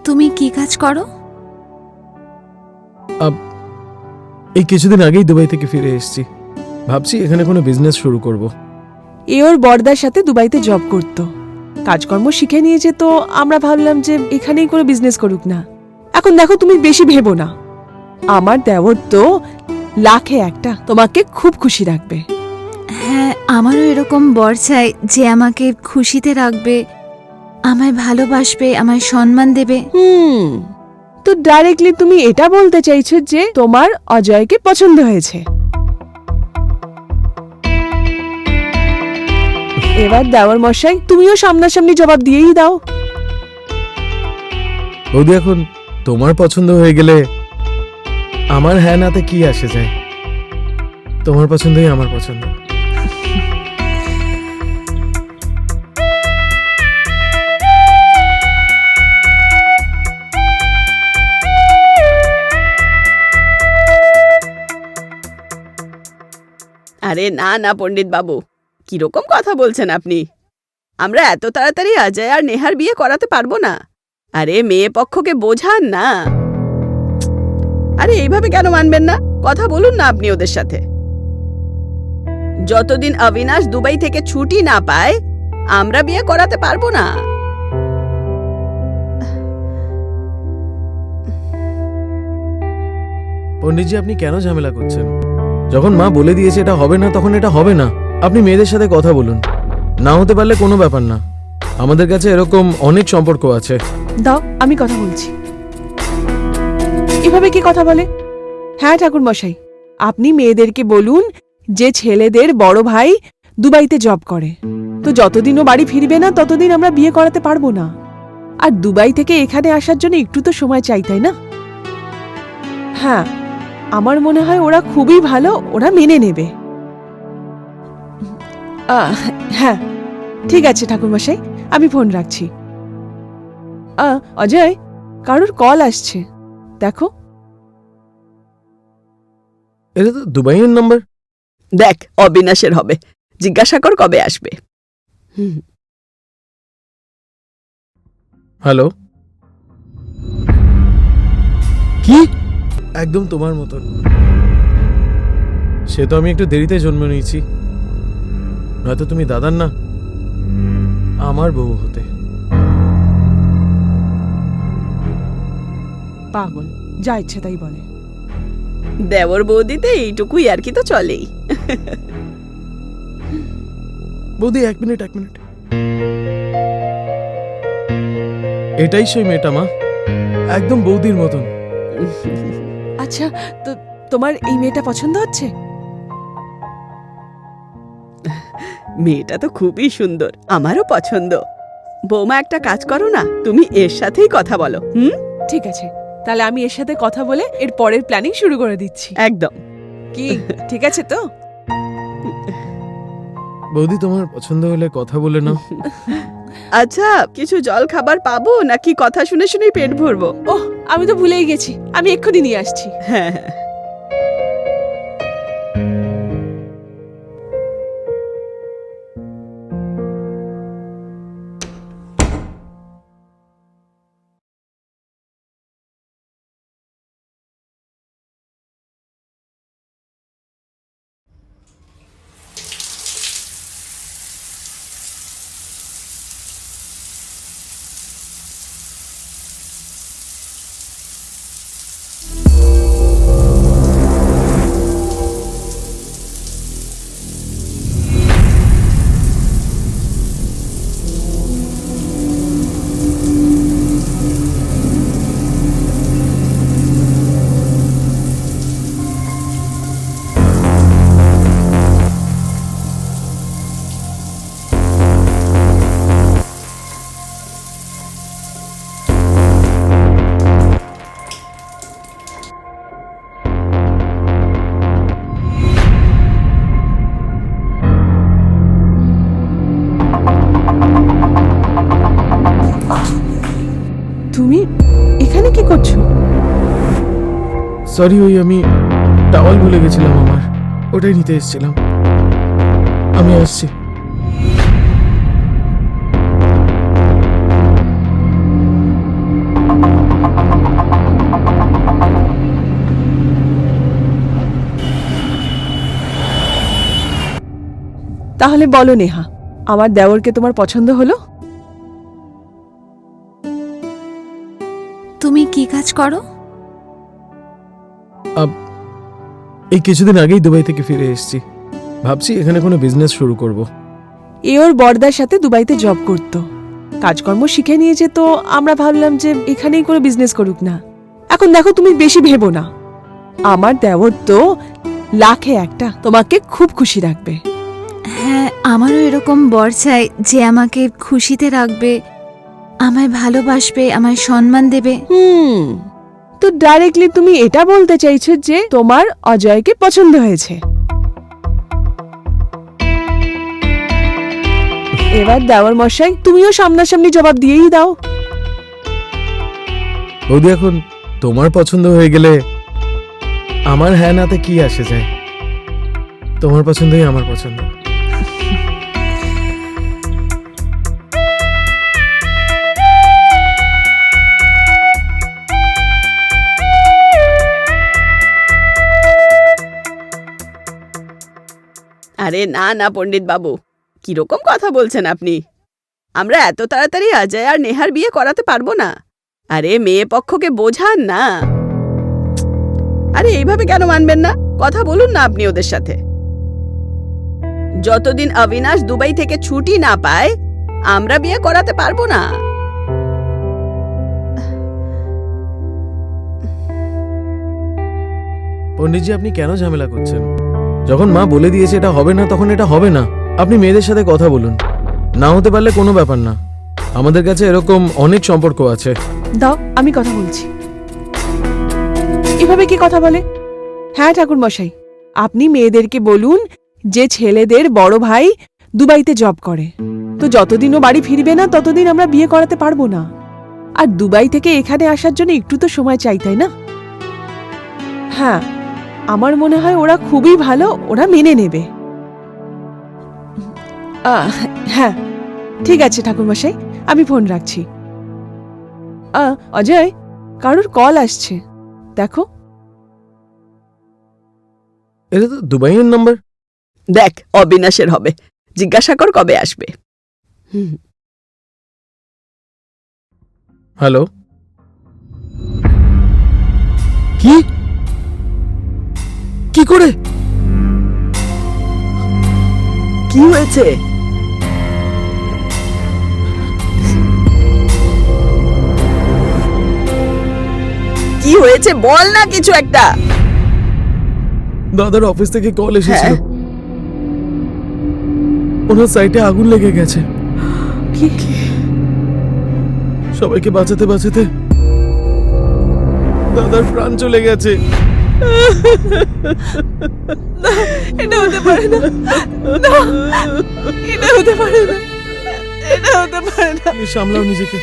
তুমি কি কাজ করো? এই কিছুদিন আগেই দুবাই থেকে ফিরে এসেছি। ভাবছি এখানে কোনো বিজনেস শুরু করব। এ ওর বড়দার সাথে দুবাইতে জব করত, কাজকর্ম শিখে নিয়েছে, তো আমরা ভাবলাম যে এখানেই করে বিজনেস করুক না। এখন দেখো, তুমি বেশি ভেবো না, আমার দেওর তো লাখে একটা, তোমাকে খুব খুশি রাখবে। হ্যাঁ, আমারও এরকম বর চাই যে আমাকে খুশিতে রাখবে, আমায় ভালোবাসবে, আমায় সম্মান দেবে। তো ডাইরেক্টলি তুমি এটা বলতে চাইছো যে তোমার অজয়কে পছন্দ হয়েছে? এবার দেওয়ার মশাই, তুমিও সামনাসামনি জবাব দিয়েই দাও। বৌদি, এখন তোমার পছন্দ হয়ে গেলে আমার হ্যাঁ নাতে কি আসে যায়? তোমার পছন্দই আমার পছন্দ। আরে না না পণ্ডিত বাবু, কিরকম কথা বলছেন আপনি? আমরা এত তাড়াতাড়ি অজয় আর নেহার বিয়ে করাতে পারবো না। আরে মেয়ে পক্ষকে বোঝান না। আরে এইভাবে কেন মানবেন না? কথা বলুন না আপনি ওদের সাথে। যতদিন অবিনাশ দুবাই থেকে ছুটি না পায়, আমরা বিয়ে করাতে পারবো না। পণ্ডিতজি, আপনি কেন ঝামেলা করছেন? যখন মা বলে দিয়েছে এটা হবে না, তখন এটা হবে না। আপনি মেয়েদের সাথে কথা বলুন, না হতে পারলে কোনো ব্যাপার না। আমাদের কাছে এরকম অনেক সম্পর্ক আছে। দাও, আমি কথা বলছি। এভাবে কি কথা বলে? হ্যাঁ ঠাকুর মশাই, আপনি মেয়েদেরকে বলুন যে ছেলেদের বড় ভাই দুবাইতে জব করে, তো যতদিন ও বাড়ি ফিরবে না ততদিন আমরা বিয়ে করাতে পারবো না। আর দুবাই থেকে এখানে আসার জন্য একটু তো সময় চাই, তাই না? হ্যাঁ, আমার মনে হয় ওরা খুবই ভালো, ওরা মেনে নেবে। হ্যাঁ ঠিক আছে ঠাকুরমশাই, আমি ফোন রাখছি। অজয়, কারোর কল আসছে, দেখো। এটা তো দুবাইয়ের নাম্বার। দেখ, অবিনাশের হবে, জিজ্ঞাসা কর কবে আসবে। হ্যালো, কি? একদম তোমার মতন। সে তো আমি একটু দেরিতে জন্ম নিয়েছি, নয়তো তুমি দাদার না, আমার বউ হতে। পাগল, যা ইচ্ছে তাই বলে। দেওর বৌদিতে এইটুকুই আর কি, তো চলেই। বৌদি, এক মিনিট। এটাই সেই মেয়েটা মা, একদম বৌদির মতন। আচ্ছা, তো তোমার এই মেয়েটা পছন্দ হচ্ছে? মেয়েটা তো খুবই সুন্দর, আমারও পছন্দ। বৌমা, একটা কাজ করো না, তুমি এর সাথেই কথা বলো। ঠিক আছে, তাহলে আমি এর সাথে কথা বলে এর পরের প্ল্যানিং শুরু করে দিচ্ছি। একদম। কি ঠিক আছে তো? বৌদি, তোমার পছন্দ হলে কথা বলে নাও। আচ্ছা, কিছু জল খাবার পাবো নাকি কথা শুনে শুনেই পেট ভরবো? ওহ, আমি তো ভুলেই গেছি, আমি এক্ষুনি নিয়ে আসছি। হ্যাঁ হ্যাঁ। তুমি এখানে কি করছো? সরি, ওই আমি টাওয়াল ভুলে গেছিলাম আমার, ওটাই নিতে এসেছিলাম। আমি আসছি। তাহলে বলো নেহা, আমার দেওরকে তোমার পছন্দ হলো? তুমি কি কাজ করো? এই কিছুদিন আগেই দুবাই থেকে ফিরে এসেছি। ভাবছি এখানে কোনো বিজনেস শুরু করব। এ ওর বড়দার সাথে দুবাইতে জব করতো, কাজকর্ম শিখে নিয়েছে, তো আমরা ভাবলাম যে এখানেই করে বিজনেস করুক না। এখন দেখো, তুমি বেশি ভেবো না, আমার দেওর তো লাখে একটা, তোমাকে খুব খুশি রাখবে। হ্যাঁ, আমারও এরকম বর চাই যে আমাকে খুশিতে রাখবে, আমায় ভালোবাসবে, আমায় সম্মান দেবে। তো ডাইরেক্টলি তুমি এটা বলতে চাইছো যে তোমার অজয়কে পছন্দ হয়েছে? এবার দেওর মশাই, তুমিও সামনাসামনি জবাব দিয়েই দাও। বৌদি, এখন তোমার পছন্দ হয়ে গেলে আমার হ্যাঁ নাতে কি আসে যায়? তোমার পছন্দই আমার পছন্দ। আরে না না পণ্ডিত বাবু, কিরকম কথা বলছেন আপনি? আমরা এত তাড়াতাড়ি অজয় আর নেহার বিয়ে করাতে পারবো না। আরে মেয়ে পক্ষকে বোঝান না। আরে এইভাবে কেন মানবেন না? কথা বলুন না আপনি ওদের সাথে। যতদিন অবিনাশ দুবাই থেকে ছুটি না পায়, আমরা বিয়ে করাতে পারবো না। পণ্ডিতজি, আপনি কেন ঝামেলা করছেন? যখন মা বলে দিয়েছে এটা হবে না, তখন এটা হবে না। আপনি মেয়েদের সাথে কথা বলুন, না হতে পারলে কোনো ব্যাপার না। আমাদের কাছে এরকম অনেক সম্পর্ক আছে। দাও, আমি কথা বলছি। এভাবে কি কথা বলে? হ্যাঁ ঠাকুর মশাই, আপনি মেয়েদেরকে বলুন যে ছেলেদের বড় ভাই দুবাইতে জব করে, তো যতদিন ও বাড়ি ফিরবে না ততদিন আমরা বিয়ে করাতে পারবো না। আর দুবাই থেকে এখানে আসার জন্য একটু তো সময় চাই, তাই না? হ্যাঁ, আমার মনে হয় ওরা খুবই ভালো, ওরা মেনে নেবে। হ্যাঁ, ঠিক আছে ঠাকুর মশাই, আমি ফোন রাখছি। অজয়, কারোর কল আসছে, দেখো। এটা তো দুবাইয়ের নাম্বার। দেখ, অবিনাশের হবে। জিজ্ঞাসা কর কবে আসবে। হ্যালো, কি কি করে? কি হয়েছে? কি হয়েছে বল না কিছু একটা। দাদার অফিস থেকে কল এসেছিল, ওনার সাইটে আগুন লেগে গেছে। কি? সবাইকে বাঁচাতে বাঁচাতে দাদার প্রাণ চলে গেছে। এটা হতে পারে না, এটা হতে পারে না, এটা হতে পারে না। তুমি সামলাও নিজেকে।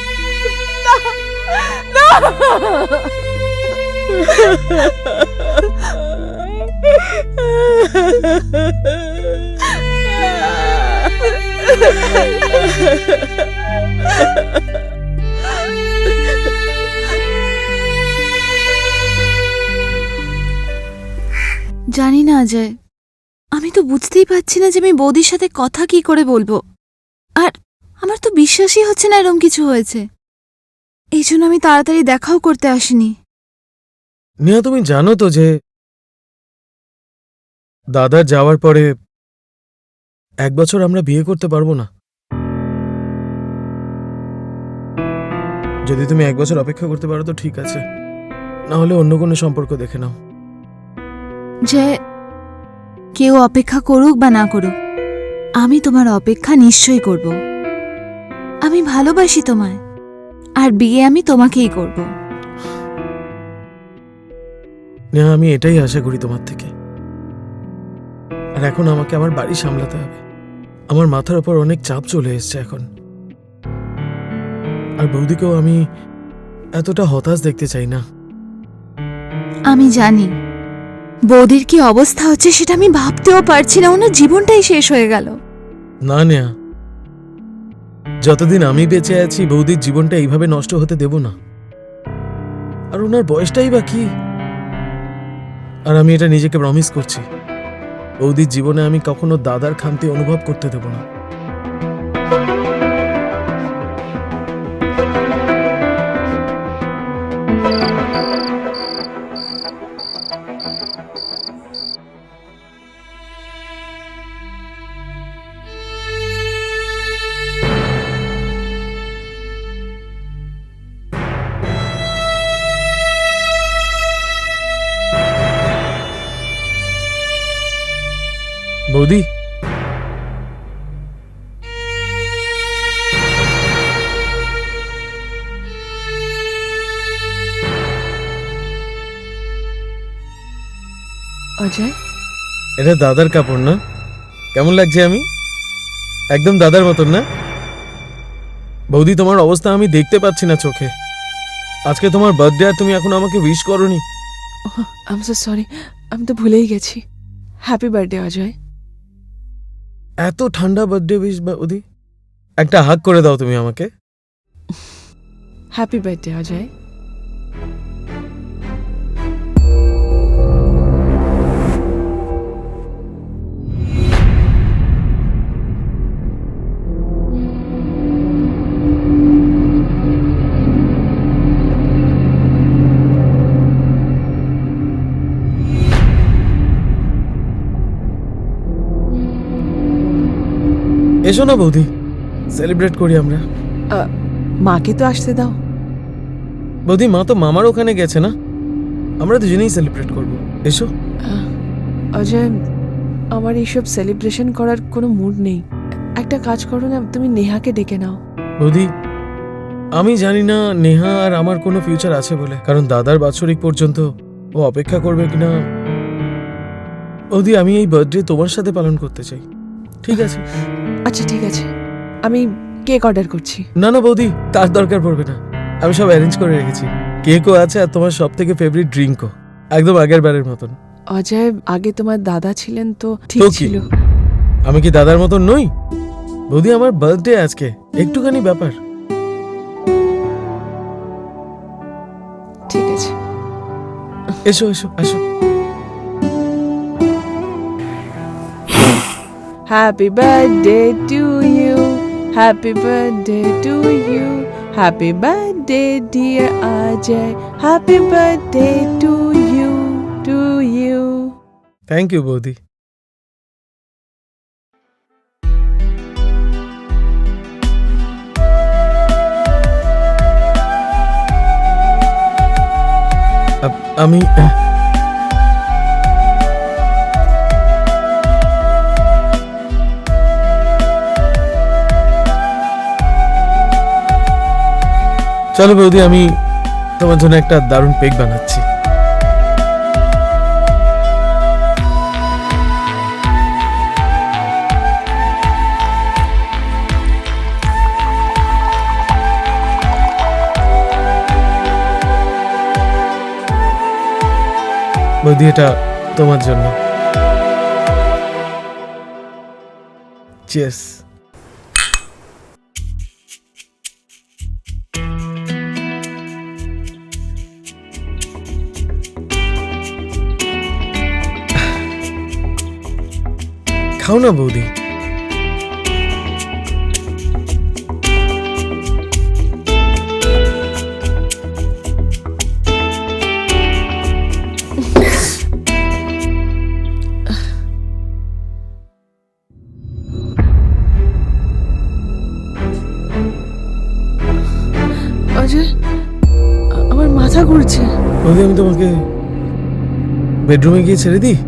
জানি না অজয়, আমি তো বুঝতেই পারছি না যে আমি বৌদির সাথে কথা কি করে বলবো। আর আমার তো বিশ্বাসই হচ্ছে না এরম কিছু হয়েছে। এই জন্য আমি তাড়াতাড়ি দেখাও করতে আসিনি। নেহা, তুমি জানো তো যে দাদার যাওয়ার পরে 1 বছর আমরা বিয়ে করতে পারবো না। যদি তুমি 1 বছর অপেক্ষা করতে পারো তো ঠিক আছে, না হলে অন্য কোনো সম্পর্ক দেখে নাও। যে কেউ অপেক্ষা করুক বা না করুক, আমি তোমার অপেক্ষা নিশ্চয়ই করব। আমি ভালোবাসি তোমায়, আর বিয়ে আমি তোমাকেই করব। নেহা, আমি এটাই আশা করি তোমার থেকে। আর এখন আমাকে আমার বাড়ি সামলাতে হবে। আমার মাথার উপর অনেক চাপ চলে এসছে এখন। আর বৌদিকেও আমি এতটা হতাশ দেখতে চাই না। আমি জানি বৌদির কি অবস্থা হচ্ছে, সেটা আমি ভাবতেও পারছি না। ওনার জীবনটাই শেষ হয়ে গেল। না নেহা, যতদিন আমি বেঁচে আছি বৌদির জীবনটা এইভাবে নষ্ট হতে দেব না। আর ওনার বয়সটাই বা কি। আর আমি এটা নিজেকে প্রমিস করছি বৌদির জীবনে আমি কখনো দাদার খামতি অনুভব করতে দেব না। বৌদি, অজয়, এটা দাদার কাপড় না? কেমন লাগছে আমি? একদম দাদার মতন না? বৌদি, তোমার অবস্থা আমি দেখতে পাচ্ছি না চোখে। আজকে তোমার বার্থডে আর তুমি এখন আমাকে উইশ করোনি। আই এম সো সরি, আমি তো ভুলেই গেছি। Happy birthday Ajay. এত ঠান্ডা বার্থডে উইশ বৌদি। একটা হাগ করে দাও তুমি আমাকে। Happy birthday Ajay. এসো না বৌদি, সেলিব্রেট করি আমরা। মাকে তো আসতে দাও। বৌদি, মা তো মামার ওখানে গেছে না? আমরা দুজনেই সেলিব্রেট করব। এসো। অজয়, আমার এইসব সেলিব্রেশন করার কোনো মুড নেই। একটা কাজ করো না, তুমি নেহাকে ডেকে নাও। বৌদি, আমি জানি না নেহা আর আমার কোনো ফিউচার আছে বলে, কারণ দাদার বাৎসরিক পর্যন্ত ও অপেক্ষা করবে কিনা। বৌদি, আমি এই বার্থডে তোমার সাথে পালন করতে চাই, ঠিক আছে? আচ্ছা ঠিক আছে, আমি কেক অর্ডার করছি। না না বৌদি, তার দরকার পড়বে না। আমি সব অ্যারেঞ্জ করে রেখেছি। কেকও আছে আর তোমার সব থেকে ফেভারিট ড্রিঙ্কও, একদম আগের বারের মতন। অজয়, আগে তোমার দাদা ছিলেন তো ঠিক তো কি? ছিল। আমি কি দাদার মতন নই? বৌদি, আমার বার্থডে আজকে, একটুখানি ব্যাপার। ঠিক আছে। এসো এসো আসো। Happy birthday to you, happy birthday to you, happy birthday dear Ajay, happy birthday to you, to you. Thank you বৌদি। আমি চলো বৌদি, আমি তোমার জন্য একটা দারুণ পেক বানাচ্ছি। বৌদি, এটা তোমার জন্য। চিয়ার্স। খাও না বৌদি। অজয়, আমার মাথা ঘুরছে। বৌদি, আমি তোমাকে বেডরুমে গিয়ে ছেড়ে দিই?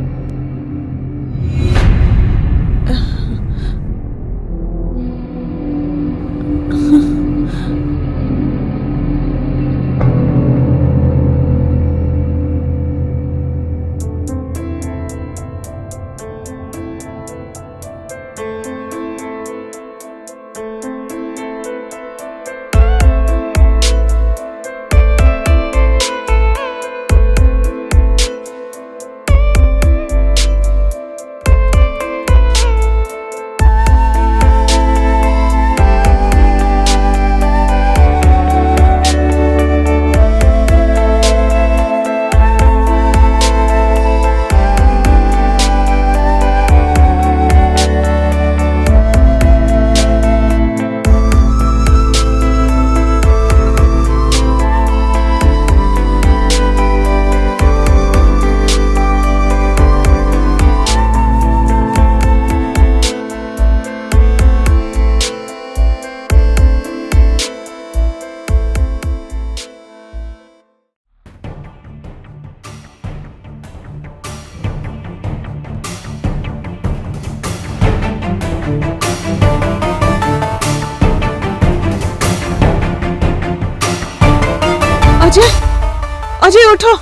অজয় ওঠো,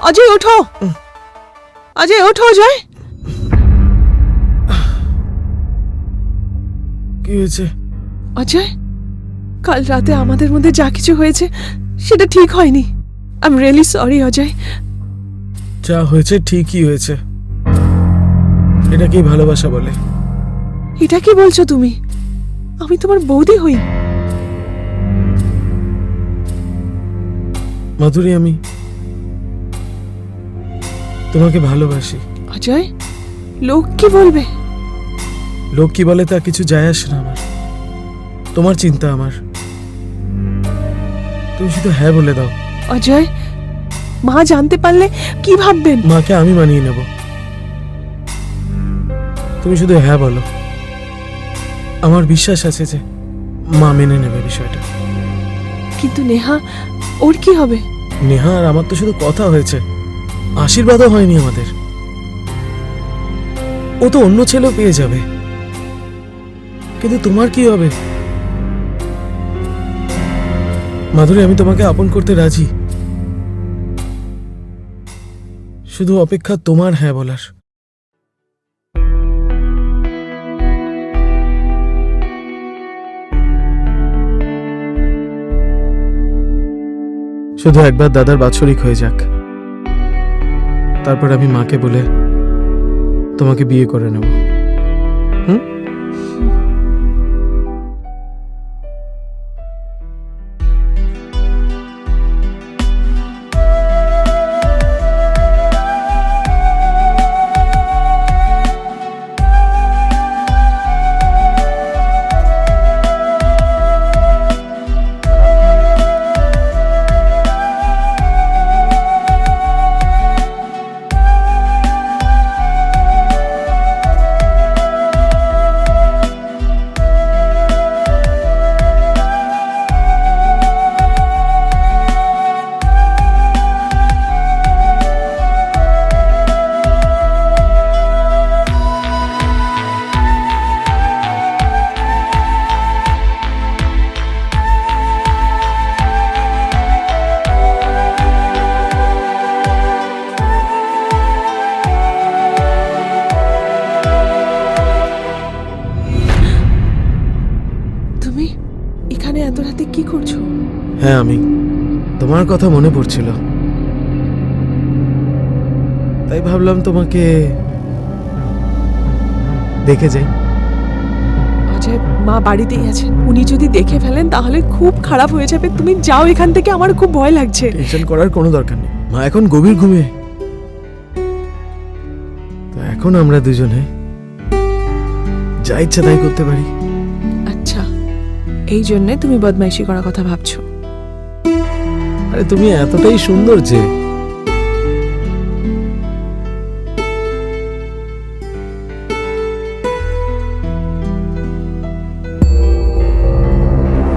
অজয় ওঠো, অজয় ওঠো, অজয়। কি হয়েছে? অজয়, কাল রাতে আমাদের মধ্যে যা কিছু হয়েছে সেটা ঠিক হয়নি। I am really sorry Ajay. যা হয়েছে ঠিকই হয়েছে। এটা কি ভালোবাসা বলে? এটা কি বলছো তুমি? আমি তোমার বৌদি হই। মাধুরী, আমি তোমাকে ভালোবাসি। অজয়, লোক কি বলবে? লোক কি বলে তা কিছু যায় আসে না আমার। তোমার চিন্তা আমার। তুমি শুধু হ্যাঁ বলে দাও। অজয়, মা জানতে পারলে কি ভাববেন? মাকে আমি মানিয়ে নেব। তুমি শুধু হ্যাঁ বলো। আমার বিশ্বাস আছে যে মা মেনে নেবে বিষয়টা। কিন্তু নেহা, ওর কি হবে? নেহা আর আমার তো শুধু কথা হয়েছে, আশীর্বাদও হয়নি আমাদের। ও তো অন্য ছেলেও পেয়ে যাবে, কিন্তু তোমার কি হবে? মাধুরী, আমি তোমাকে আপন করতে রাজি, শুধু অপেক্ষা তোমার হ্যাঁ বলার। শুধু একবার দাদার বাৎসরিক হয়ে যাক, তারপর আমি মাকে বলে তোমাকে বিয়ে করে নেব। হুম? তুমি এখানে এত রাতে কি করছো? হ্যাঁ, আমি তোমার কথা মনে পড়ছিল, তাই ভাবলাম তোমাকে দেখে যাই। অজয়, মা বাড়িতেই আছেন, উনি যদি দেখে ফেলেন তাহলে খুব খারাপ হয়ে যাবে। তুমি যাও এখান থেকে, আমার খুব ভয় লাগছে। টেনশন করার কোনো দরকার নেই, মা এখন গভীর ঘুমে। তো এখন আমরা দুজনে যা ইচ্ছা তাই করতে পারি। আচ্ছা, এই জন্য তুমি বদমাইশি করার কথা ভাবছো? আরে তুমি এতটাই সুন্দর যে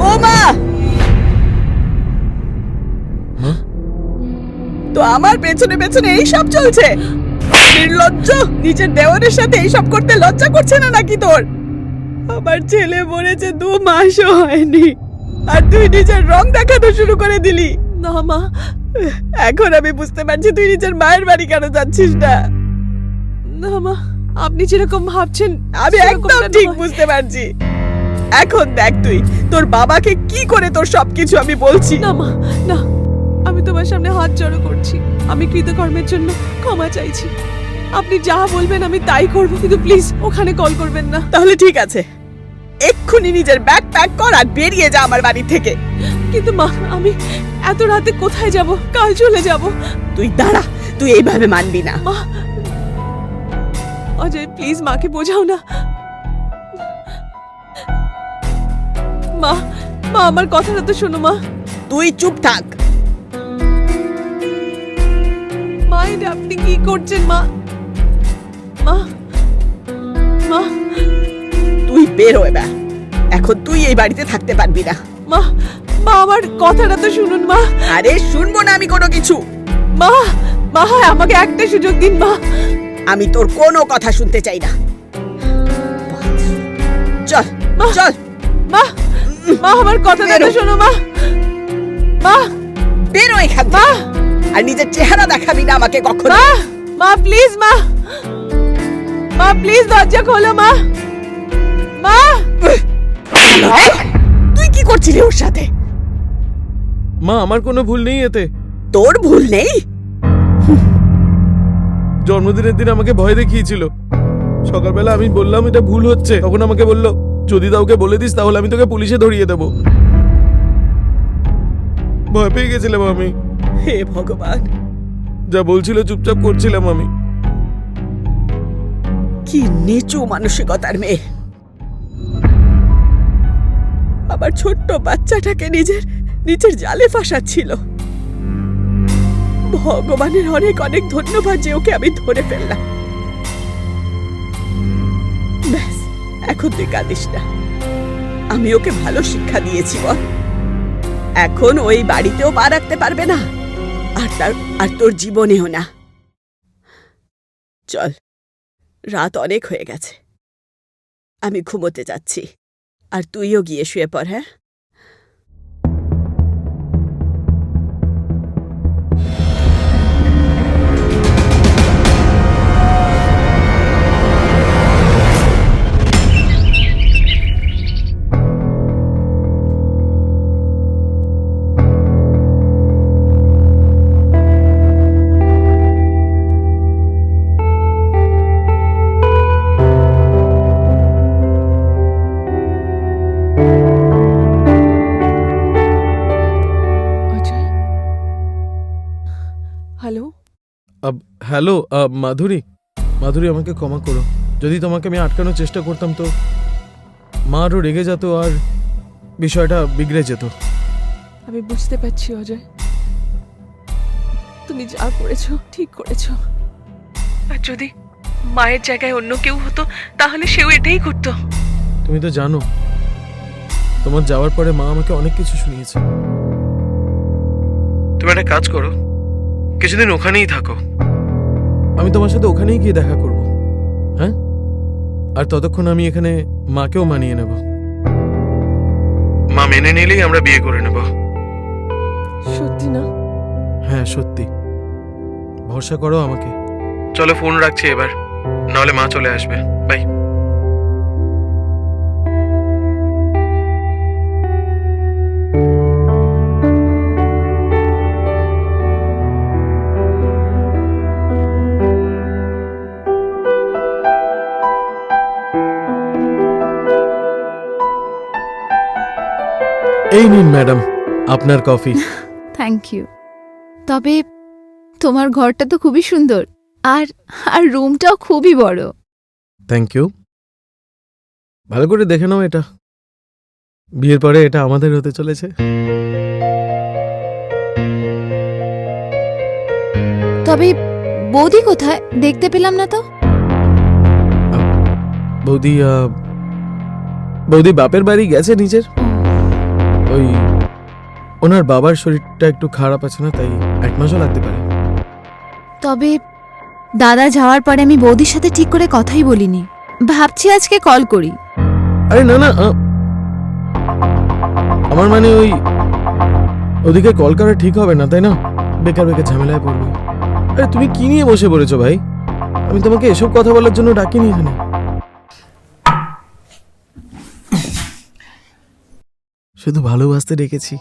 ও মা, মা? তো আমার পেছনে পেছনে এই সব চলছে? নির্লজ্জ, নিজের দেওরের সাথে এইসব করতে লজ্জা করছে না নাকি তোর? আমার ছেলে মরেছে 2 মাসও হয়নি, আর তুই নিজের রং দেখাতে শুরু করে দিলি। না মা, এখন আমি বুঝতে পারছি তুই নিজের মায়ের বাড়ি কেন যাচ্ছিস না। না মা, আপনি যেরকম ভাবছেন আমি সেরকমটা একদম ঠিক নয়। বুঝতে পারছি। এখন দেখ তুই তোর বাবাকে কি করে তোর সবকিছু আমি বলছি। না মা, না, আমি তোমার সামনে হাত জড়ো করছি। আমি কৃতকর্মের জন্য ক্ষমা চাইছি। আপনি যা বলবেন আমি তাই করব, কিন্তু প্লিজ ওখানে কল করবেন না। তাহলে ঠিক আছে, এক্ষুনি নিজের ব্যাগ প্যাক কর আর বেরিয়ে যা আমার বাড়ি থেকে। কিন্তু মা, আমি এত রাতে কোথায় যাব? কাল চলে যাব। তুই দাঁড়া, তুই এইভাবে মানবি না। মা, অজয় প্লিজ মাকে বোঝাও না। মা, মা আমার কথাটা তো শোনো মা। তুই চুপ থাক। মা, এটা আপনি কি করছেন মা? মা, মা, তুই বের হয়ে বে। এখন তুই এই বাড়িতে থাকতে পারবি না। মা, মা আমার কথাটা তো শুনুন মা। আরে শুনবো না আমি কোনো কিছু। মা, মা আমাকে একটা সুযোগ দিন মা। আমি তোর কোনো কথা শুনতে চাই না। চল মা, চল, মা, মা আমার কথাটা তো বেরো। শোনো মা। মা, বেরো এখান মা, থেকে। আর নিজের চেহারা দেখাবি না আমাকে কখনো। মা, মা প্লিজ মা, মা প্লিজ দরজা খোলো মা, মা। তুই কি করছিলি ওর সাথে? মা আমার কোনো ভুল নেই এতে। তোর ভুল নেই? জন্মদিনের দিন আমাকে ভয় দেখিয়েছিল। সকালবেলা আমি বললাম এটা ভুল হচ্ছে, তখন আমাকে বলল যদি কাউকে বলে দিস তাহলে আমি তোকে পুলিশে ধরিয়ে দেব। ভয় পেয়ে গেছিলাম আমি। হে ভগবান, যা বলছিল চুপচাপ করছিলাম আমি। কি নিচু মানসিকতার মেয়ে। আবার ছোট্ট বাচ্চাটাকে নিজের জালে ফাঁসাচ্ছিল। ভগবানের অনেক অনেক ধন্যবাদ যে ওকে আমি ধরে ফেললাম। ব্যাস, এখন তুই কাঁদিস না। আমি ওকে ভালো শিক্ষা দিয়েছি বল। এখন ওই বাড়িতেও পা রাখতে পারবে না, আর তোর জীবনেও না। চল, রাত অনেক হয়ে গেছে, আমি ঘুমোতে যাচ্ছি। আর তুইও গিয়ে শুয়ে পড়। হ্যাঁ, অজয়, হ্যালো। হ্যালো মাধুরী, মাধুরী আমাকে ক্ষমা করো। যদি তোমাকে আমি আটকানোর চেষ্টা করতাম তো মা আরও রেগে যেত আর বিষয়টা বিগড়ে যেত। আমি বুঝতে পারছি অজয়, তুমি যা করেছো ঠিক করেছো। আর যদি মায়ের জায়গায় অন্য কেউ হতো তাহলে সেও এটাই করতো। তুমি তো জানো তোমার যাওয়ার পরে মা আমাকে অনেক কিছু শুনিয়েছে। তুমি একটা কাজ করো, কিছুদিন ওখানেই থাকো, আমি তোমার সাথে ওখানেই গিয়ে দেখা করব। হ্যাঁ, আর ততক্ষণ আমি এখানে মাকেও মানিয়ে নেব। মা মেনে নিলেই আমরা বিয়ে করে নেব। সত্যি না? হ্যাঁ সত্যি, ভরসা করো আমাকে। চলো ফোন রাখছি এবার, নাহলে মা চলে আসবে। বাই। এই নিন ম্যাডাম আপনার কফি। Thank you. তবে তোমার ঘরটা তো খুবই সুন্দর, আর আর রুমটাও খুবই বড়। Thank you. ভালো করে দেখে নাও, এটা বিয়ের পরে এটা আমাদের হতে চলেছে। তবে বৌদি কোথায়? দেখতে পেলাম না তো। বৌদি বৌদি বাপের বাড়ি গেছে নিজের। ওই ওনার বাবার শরীরটা একটু খারাপ আছে না, তাই 1 মাসও লাগতে পারে। তবে দাদা যাওয়ার পরে আমি বৌদির সাথে ঠিক করে কথাই বলিনি, ভাবছি আজকে কল করি। আরে না না, আমার মানে ওদিকে কল করা ঠিক হবে না, তাই না? বেকার বেকার ঝামেলায় পড়বে। আরে তুমি কি নিয়ে বসে পড়েছো ভাই? আমি তোমাকে এসব কথা বলার জন্য ডাকিনি এখানে। শুধু ভালোবাসতে ডেকেছি।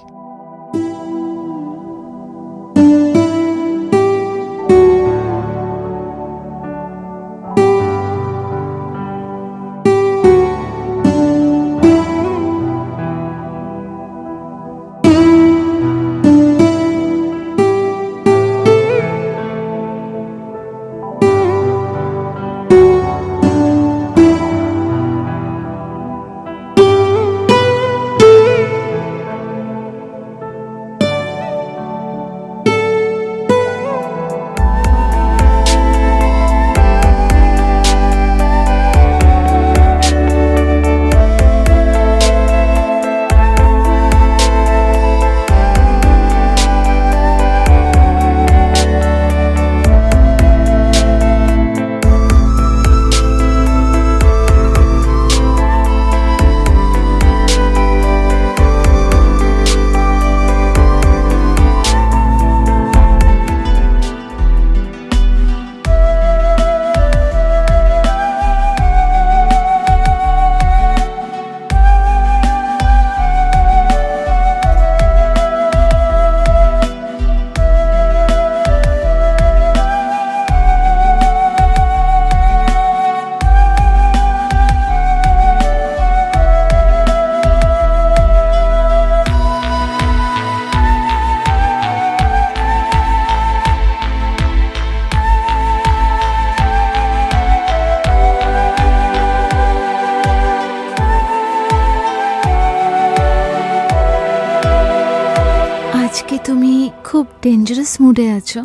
ডেঞ্জারাস মুডে আছো।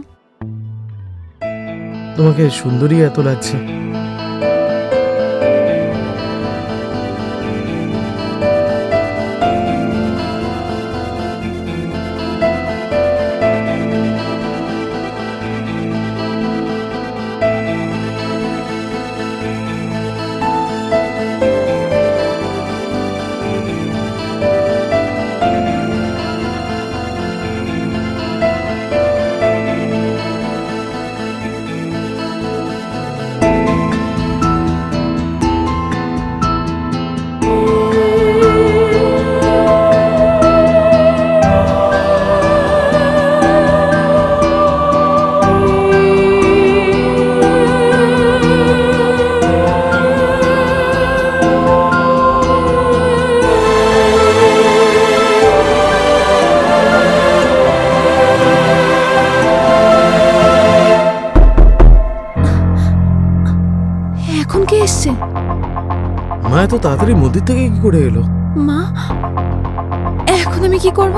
তোমাকে সুন্দরী এত লাগছে। এখন কে এসছে? মা এত তাড়াতাড়ি মন্দির থেকে কি করে এলো? মা, এখন আমি কি করব?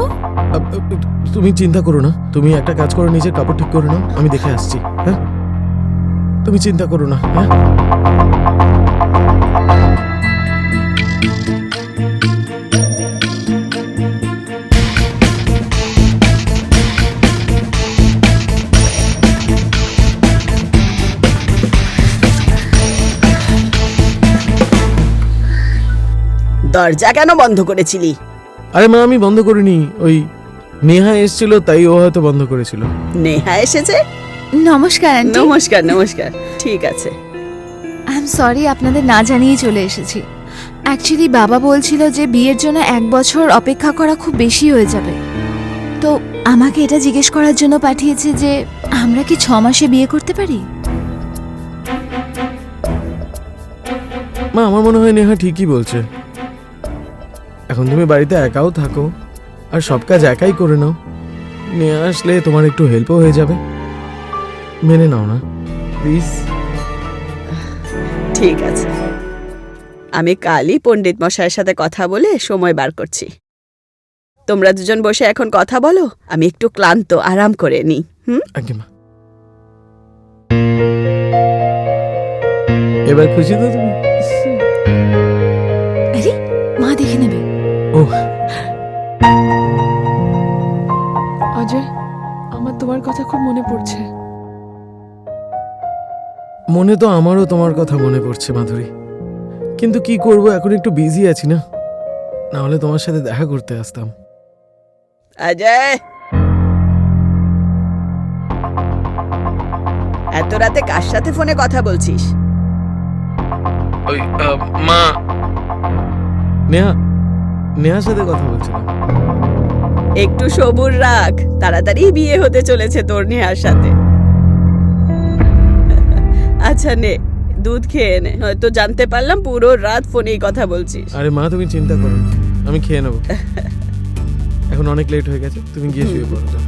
তুমি চিন্তা করো না, তুমি একটা কাজ করো, নিজের কাপড় ঠিক করে নাও, আমি দেখে আসছি। হ্যাঁ, তুমি চিন্তা করো না। হ্যাঁ, দরজা কেন বন্ধ করেছিলি? আরে মা, আমি বন্ধ করিনি, ওই নেহা এসেছিল তাই ও হয়তো বন্ধ করেছিল। নেহা এসেছে? নমস্কার আন্টি। নমস্কার নমস্কার, ঠিক আছে। আই এম সরি, আপনাদের না জানিয়ে চলে এসেছি। অ্যাকচুয়ালি বাবা বলছিল যে বিয়ের জন্য 1 বছর অপেক্ষা করা খুব বেশি হয়ে যাবে, তো আমাকে এটা জিজ্ঞেস করার জন্য পাঠিয়েছে যে আমরা কি 6 মাসে বিয়ে করতে পারি। মা, আমার মনে হয় নেহা ঠিকই বলছে। এখন তুমি বাড়িতে একাও থাকো আর সব কাজ একাই করে নাও, নিয়ে আসলে তোমার একটু হেল্পও হয়ে যাবে। মেনে নাও না প্লিজ। ঠিক আছে, আমি কালই পণ্ডিত মশাইয়ের সাথে কথা বলে সময় বার করছি। তোমরা দুজন বসে এখন কথা বলো, আমি একটু ক্লান্ত, আরাম করে নিই। আগে মা, এবার খুশি তো তুমি? আরে মা দেখে নেবে। ও অজয়, আমার তোমার কথা খুব মনে পড়ছে। মনে তো আমারও তোমার কথা মনে পড়ছে মাধুরী, কিন্তু কি করব, এখন একটু বিজি আছি না, না হলে তোমার সাথে দেখা করতে আসতাম। অজয়, এত রাতে কার সাথে ফোনে কথা বলছিস? ওই মা, নেহার সাথে কথা বলছিলাম। একটু সবুর রাখ, তাড়াতাড়ি বিয়ে হতে চলেছে তোর নেহার সাথে। আচ্ছা নে, দুধ খেয়ে নে, হয়তো জানতে পারলাম পুরো রাত ফোনেই কথা বলছিস। আরে মা, তুমি চিন্তা করো না, আমি খেয়ে নেবো। এখন অনেক লেট হয়ে গেছে, তুমি গিয়ে শুয়ে পড়ো যাও।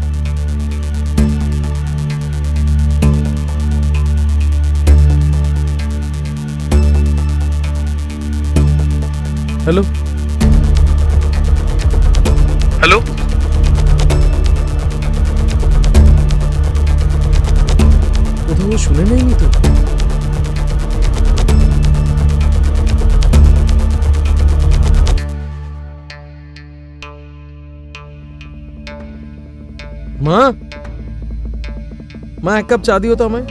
হ্যালো হ্যালো, কোথাও শুনে নেয়নি তো? মা, মা, 1 কাপ চা দিও তো আমায়।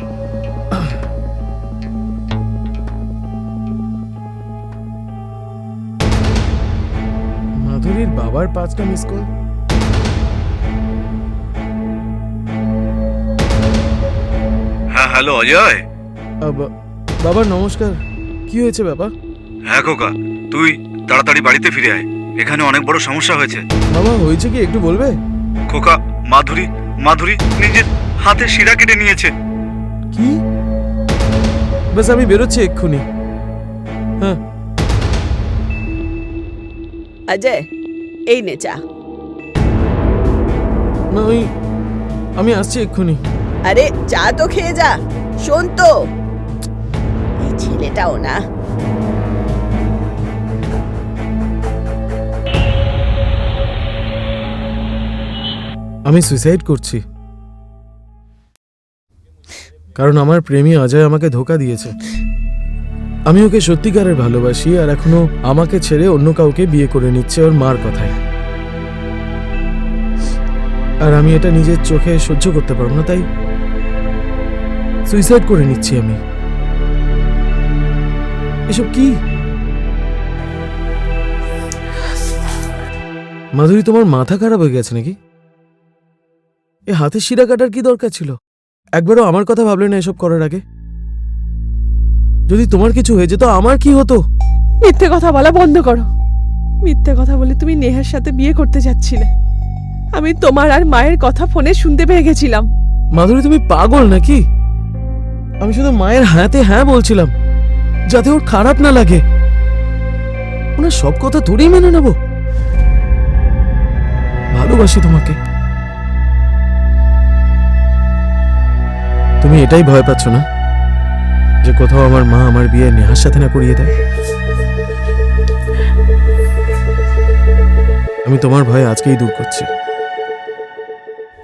মাধুরীর বাবার 5টা মিস কল। হ্যাঁ, হ্যালো অজয়। বাবা নমস্কার, কি হয়েছে বাবা? হ্যাঁ খোকা, তুই তাড়াতাড়ি বাড়িতে ফিরে আয়, এখানে অনেক বড় সমস্যা হয়েছে। বাবা হয়েছে কি একটু বলবে? খোকা, মাধুরী নিজের হাতে শিরা কেটে নিয়েছে। কি? বাস আমি বেরোচ্ছি এক্ষুনি। হ্যাঁ। অজয়, এই নে চা। না, আমি আসছি এক্ষুনি। আরে চা তো খেয়ে যা। শোন তো, এই ছেলেটাও না। আমি সুইসাইড করছি। কারণ আমার প্রেমী অজয় আমাকে ধোকা দিয়েছে। আমি ওকে সত্যিকারের ভালোবাসি, আর এখনো আমাকে ছেড়ে অন্য কাউকে বিয়ে করে নিচ্ছে ওর মার কথায়। আর আমি এটা নিজের চোখে সহ্য করতে পারবো না, তাই সুইসাইড করে নিচ্ছি আমি। এসব কি মাধুরী, তোমার মাথা খারাপ হয়ে গেছে নাকি? এ হাতে শিরা কাটার কি দরকার ছিল? একবারও আমার কথা ভাবলে না এসব করার আগে? যদি তোমার কিছু হয়ে যেত আমার কি হতো? মিথ্যে কথা বলা বন্ধ করো। মিথ্যে কথা বলে তুমি নেহার সাথে বিয়ে করতে যাচ্ছিলে। আমি তোমার আর মায়ের কথা ফোনে শুনতে পেয়ে গেছিলাম। মাধুরী, তুমি পাগল নাকি? আমি শুধু মায়ের হাতে হ্যাঁ বলছিলাম, যাতে ওর খারাপ না লাগে। ওনার সব কথা তোরই মেনে নেব? ভালোবাসি তোমাকে। তুমি এটাই ভয় পাচ্ছ না যে কোথাও আমার মা আমার বিয়ে নেহার সাথে না করিয়ে দেয়? আমি তোমার ভয় আজকেই দূর করছি।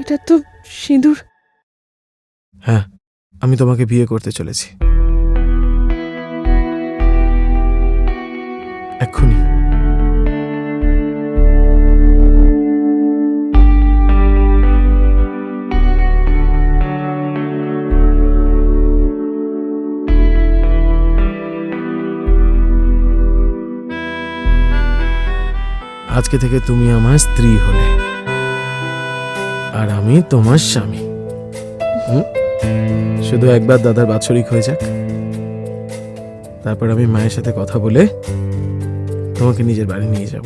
এটা তো সিঁদুর। হ্যাঁ, আমি তোমাকে বিয়ে করতে চলেছি এক্ষুনি। আজকে থেকে তুমি আমার স্ত্রী হলে, আর আমি তোমার স্বামী। শুধু একবার দাদার বাৎসরিক হয়ে যাক, তারপর আমি মায়ের সাথে কথা বলে তোমাকে নিজের বাড়ি নিয়ে যাব।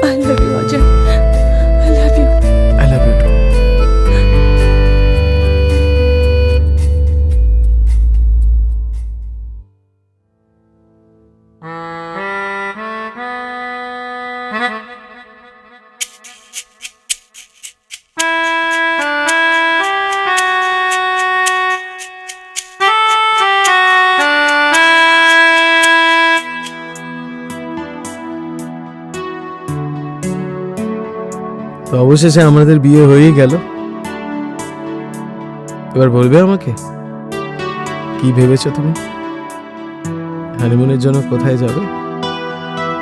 I love you Ajay, I love you. I love you too. তো অবশেষে আমাদের বিয়ে হয়েই গেল। এবার বলবে আমাকে কি ভেবেছো তুমি? হানিমুনের জন্য কোথায় যাবে?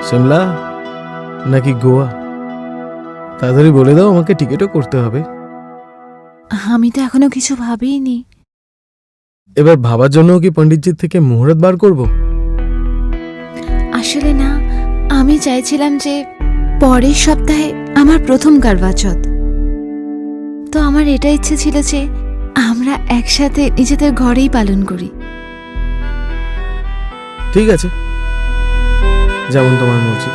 সিমলা নাকি গোয়া? তাড়াতাড়ি বলে দাও, আমাকে টিকিটও করতে হবে। আমি তো এখনো কিছু ভাবিনি। এবার ভাবার জন্য কি পণ্ডিতজির থেকে মুহূর্ত বার করব? আসলে না, আমি চাইছিলাম যে পরের সপ্তাহে আমার প্রথম কারবা চৌথ। তো আমার এটা ইচ্ছে ছিল যে আমরা একসাথে নিজেদের ঘরেই পালন করি। ঠিক আছে, যেমন তোমার মর্জি।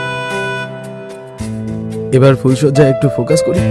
এবার ফুলসজ্জায় একটু ফোকাস করি।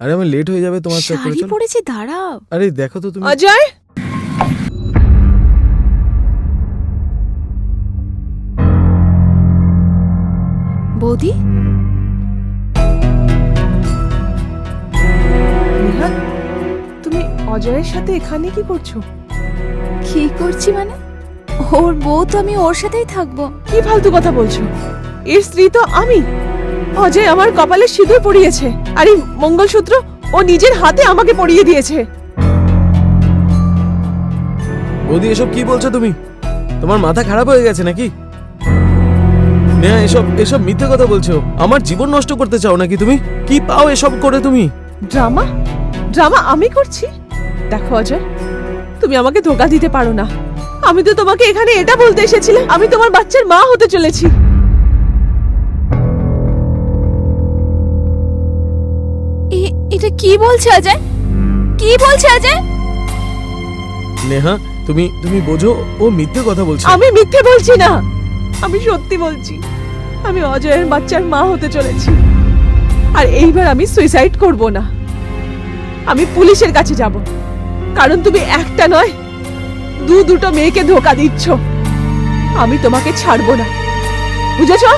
আরে আমার লেট হয়ে যাবে তোমার সাথে। শাড়ি পরেছি, দাঁড়াও। আরে দেখো তো তুমি। অজয়, বৌদি, নেহা, তুমি অজয়ের সাথে এখানে কি করছো? কি করছি মানে? ওর বউ তো, আমি ওর সাথেই থাকবো। কি ফালতু কথা বলছো? এর স্ত্রী তো আমি। অজয় আমার কপালে সিঁদুর পরিয়েছে, আর এই মঙ্গলসূত্র ও নিজের হাতে আমাকে পরিয়ে দিয়েছে। বৌদি এসব কি বলছো তুমি? তোমার মাথা খারাপ হয়ে গেছে নাকি? নেহা, এসব এসব মিথ্যে কথা বলছো। আমার জীবন নষ্ট করতে চাও নাকি তুমি? কি পাও এসব করে তুমি? ড্রামা ড্রামা আমি করছি? দেখো অজয়, তুমি আমাকে ধোকা দিতে পারো না। আমি তো তোমাকে এখানে এটা বলতে এসেছিলাম, আমি তোমার বাচ্চার মা হতে চলেছি। এটা কি বলছে অজয়? কি বলছে অজয়? নেহা, তুমি তুমি বোঝো, ও মিথ্যে কথা বলছে। আমি মিথ্যে বলছি না, আমি সত্যি বলছি। আমি অজয়ের বাচ্চার মা হতে চলেছি, আর এইবার আমি সুইসাইড করব না। আমি পুলিশের কাছে যাব, কারণ তুমি একটা নয়, দুটো মেয়েকে ধোকা দিচ্ছ। আমি তোমাকে ছাড়বো না, বুঝেছো?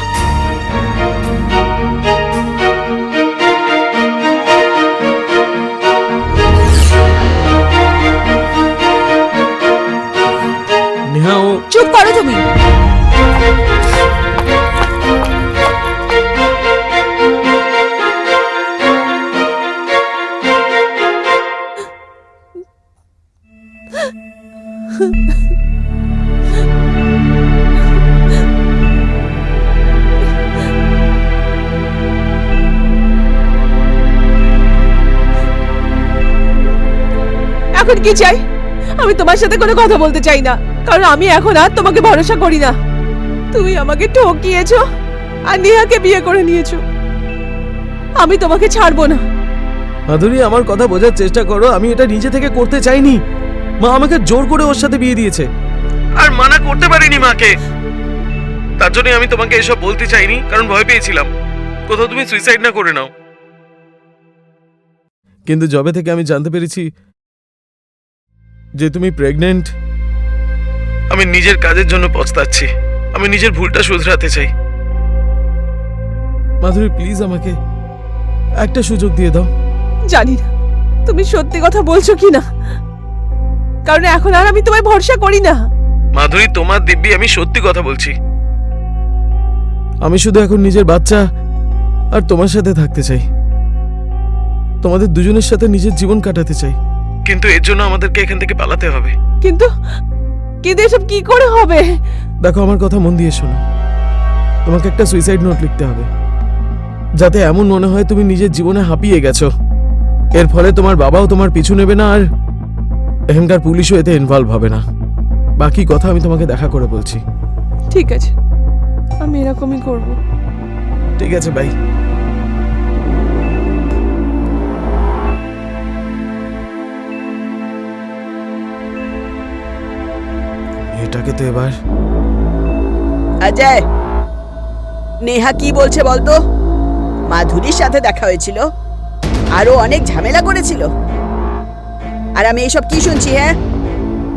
নেহা, ও চুপ করো তুমি। এখন কি চাই? আমি তোমার সাথে কোনো কথা বলতে চাই না, কারণ আমি এখন আর তোমাকে ভরসা করি না। তুমি আমাকে ঠকিয়েছো আর নেহাকে বিয়ে করে নিয়েছো। আমি তোমাকে ছাড়বো না। মাধুরী, আমার কথা বোঝার চেষ্টা করো। আমি এটা নিজে থেকে করতে চাইনি। মা আমাকে জোর করে ওর সাথে বিয়ে দিয়েছে, আর মানা করতে পারিনি মাকে। তার জন্য আমি তোমাকে এসব বলতে চাইনি, কারণ ভয় পেয়েছিলাম কোথাও তুমি সুইসাইড না করে নাও। কিন্তু যবে থেকে আমি জানতে পেরেছি যে তুমি প্রেগন্যান্ট, আমি নিজের কাজের জন্য পস্তাচ্ছি। আমি নিজের ভুলটা শুধরাতে চাই। মাধুরী, প্লিজ আমাকে একটা সুযোগ দিয়ে দাও। জানি না তুমি সত্যি কথা বলছো কি না, কারণ এখন আর আমি তোমায় ভরসা করি না। মাধুরী, তোমার দিব্যি আমি সত্যি কথা বলছি। আমি শুধু এখন নিজের বাচ্চা আর তোমার সাথে থাকতে চাই। তোমাদের দুজনের সাথে নিজের জীবন কাটাতে চাই, কিন্তু এর জন্য আমাদেরকে এখান থেকে পালাতে হবে। কিন্তু কিন্তু এসব কি করে হবে? দেখো, আমার কথা মন দিয়ে শোনো। তোমাকে একটা সুইসাইড নোট লিখতে হবে, যাতে এমন মনে হয় তুমি নিজের জীবনে হাঁপিয়ে গেছো। এর ফলে তোমার বাবাও তোমার পিছু নেবে না, আর এখানকার পুলিশও এতে ইনভলভ হবে না। বাকি কথা আমি তোমাকে দেখা করে বলছি। ঠিক আছে, আমি এরকমই করব। ঠিক আছে ভাই। এটাকে তো এবার অজয়, নেহা কি বলছে বলতো? মাধুরীর সাথে দেখা হয়েছিল, আরো অনেক ঝামেলা করেছিল, আর আমি এইসব কি শুনছি? হ্যাঁ,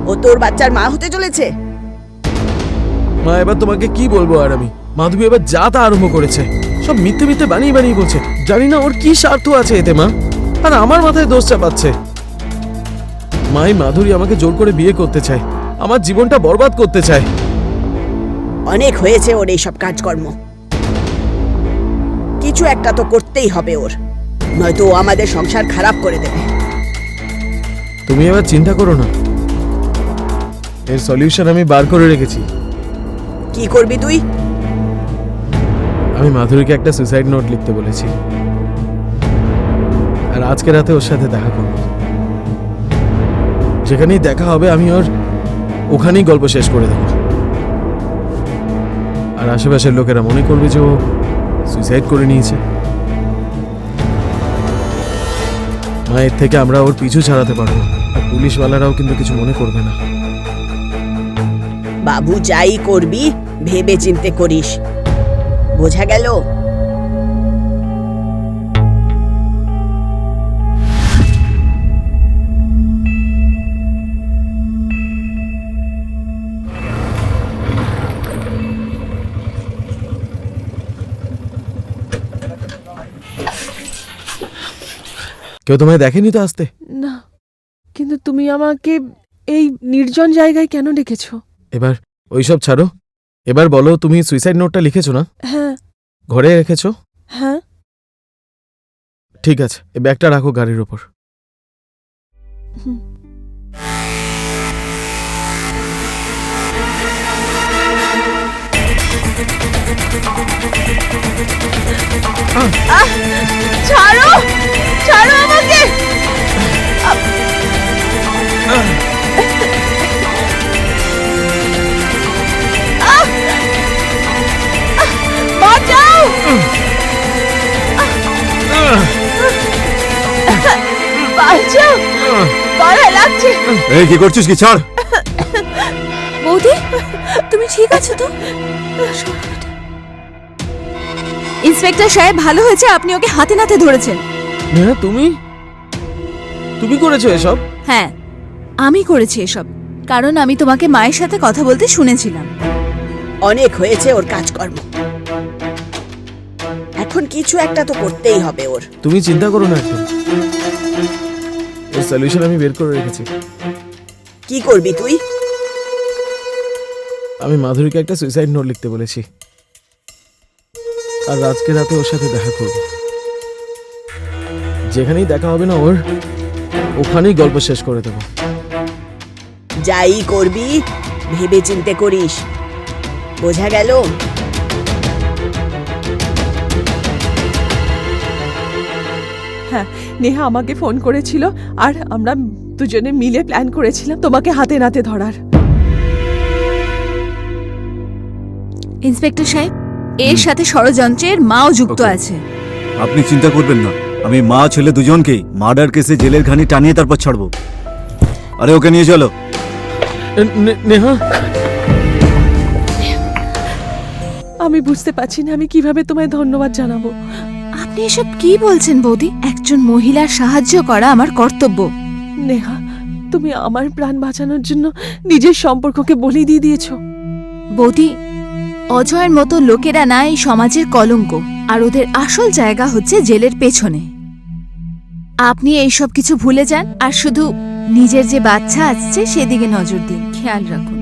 ও তোর বাচ্চার মা হতে চলেছে। মা, এবার তোমাকে কি বলবো? আর আমি, মাধবী এবার যা তা আরম্ভ করেছে। সব মিথ্যে মিথ্যে বানিয়ে বানিয়ে বলছে। জানি না ওর কি স্বার্থ আছে এতে মা, আর আমার মাথায় দোষ চাপাচ্ছে। মাই মাধুরী আমাকে জোর করে বিয়ে করতে চায়, আমার জীবনটা বরবাদ করতে চায়। অনেক হয়েছে ওর এইসব কাজকর্ম। কিছু একটা তো করতেই হবে ওর, নয়তো ও আমাদের সংসার খারাপ করে দেবে। তুমি এবার চিন্তা করো না, এর সলিউশন আমি বার করে রেখেছি। কি করবি তুই? আমি মাধুরীকে একটা সুইসাইড নোট লিখতে বলেছি, আর আজকে রাতে ওর সাথে দেখা করব। যেখানেই দেখা হবে আমি ওর ওখানেই গল্প শেষ করে দেব, আর আশেপাশের লোকেরা মনে করবে যে ও সুইসাইড করে নিয়েছে। মায়ের থেকে আমরা ওর পিছু ছাড়াতে পারবো, আর পুলিশওয়ালারাও কিন্তু কিছু মনে করবে না। বাবু, যাই করবি ভেবে চিন্তে করিস, বোঝা গেল? কেউ তোমায় দেখেনি তো আসতে? না, কিন্তু তুমি আমাকে এই নির্জন জায়গায় কেন ডেকেছো? এবার ওইসব ছাড়ো, এবার বলো তুমি সুইসাইড নোটটা লিখেছো না? হ্যাঁ ঘরে রেখেছো? হ্যাঁ। ঠিক আছে, এই ব্যাগটা রাখো গাড়ির ওপর। হুম। ছাড়ো, ছাড়ো আমাকে। বাঁচাও। বাঁচাও, গলায় লাগছে। এই কি করছিস? কি ছাড়। বৌদি, তুমি ঠিক আছো তো? ইন্সপেক্টর সাহেব, ভালো হয়েছে আপনি ওকে হাতে নাতে ধরেছেন। হ্যাঁ, তুমি তুমি করেছো এসব? হ্যাঁ, আমি করেছি এসব, কারণ আমি তোমাকে মায়ের সাথে কথা বলতে শুনেছিলাম। অনেক হয়েছে ওর কাজকর্ম, এখন কিছু একটা তো করতেই হবে ওর। তুমি চিন্তা করো না, একদম এর সলিউশন আমি বের করে রেখেছি। কি করবি তুই? আমি মাধুরীকে একটা সুইসাইড নোট লিখতে বলেছি, আর আজকে রাতে ওর সাথে দেখা করব। যেখানেই দেখা হবে না ওর, ওখানেই গল্প শেষ করে দেবো। যাই করবি ভেবে চিন্তে করিস, বোঝা গেল? হ্যাঁ, নেহা আমাকে ফোন করেছিল আর আমরা দুজনে মিলে প্ল্যান করেছিলাম তোমাকে হাতে নাতে ধরার। ইন্সপেক্টর সাহেব, এর সাথে ষড়যন্ত্রের মাও যুক্ত Okay. আছে। আপনি চিন্তা করবেন না, আমি মা ছেলে দুজনকেই মার্ডার কেসে জেলের ঘানি টানিয়ে তারপর ছাড়বো। আরে ওকে নিয়ে চলো। নেহা, আমি বুঝতে পারছি না আমি কিভাবে তোমায় ধন্যবাদ জানাবো। আপনি এসব কি বলছেন বৌদি? একজন মহিলার সাহায্য করা আমার কর্তব্য। নেহা, তুমি আমার প্রাণ বাঁচানোর জন্য নিজের সম্পর্ককে বলি দিয়ে দিয়েছো। বৌদি, অজয়ের মতো লোকেরা না এই সমাজের কলঙ্ক, আর ওদের আসল জায়গা হচ্ছে জেলের পেছনে। আপনি এইসব কিছু ভুলে যান আর শুধু নিজের যে বাচ্চা আসছে সেদিকে নজর দিন, খেয়াল রাখুন।